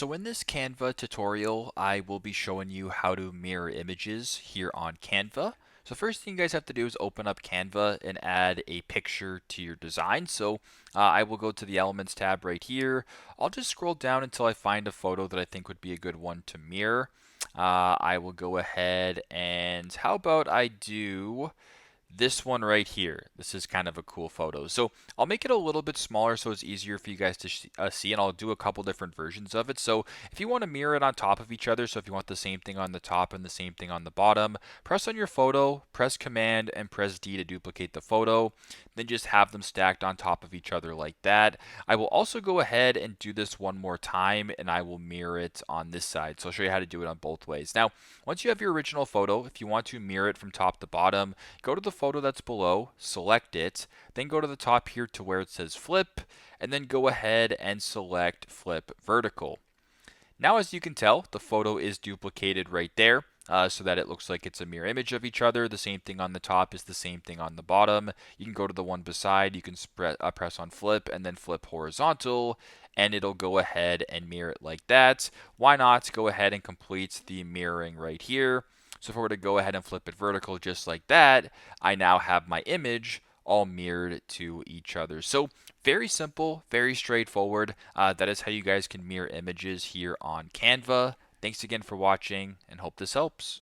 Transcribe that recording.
So in this Canva tutorial, I will be showing you how to mirror images here on Canva. So first thing you guys have to do is open up Canva and add a picture to your design. So I will go to the Elements tab right here. I'll just scroll down until I find a photo that I think would be a good one to mirror. I will go ahead and how about I do this one right here. This is kind of a cool photo. So I'll make it a little bit smaller so it's easier for you guys to see, and I'll do a couple different versions of it. So if you want to mirror it on top of each other, so if you want the same thing on the top and the same thing on the bottom, press on your photo, press Command and press D to duplicate the photo, then just have them stacked on top of each other like that. I will also go ahead and do this one more time, and I will mirror it on this side. So I'll show you how to do it on both ways. Now, once you have your original photo, if you want to mirror it from top to bottom, go to the photo that's below, select it, then go to the top here to where it says flip, and then go ahead and select flip vertical. Now, as you can tell, the photo is duplicated right there. So that it looks like it's a mirror image of each other. The same thing on the top is the same thing on the bottom. You can go to the one beside, you can press on flip and then flip horizontal, and it'll go ahead and mirror it like that. Why not go ahead and complete the mirroring right here? So if I were to go ahead and flip it vertical just like that, I now have my image all mirrored to each other. So very simple, very straightforward. That is how you guys can mirror images here on Canva. Thanks again for watching and hope this helps.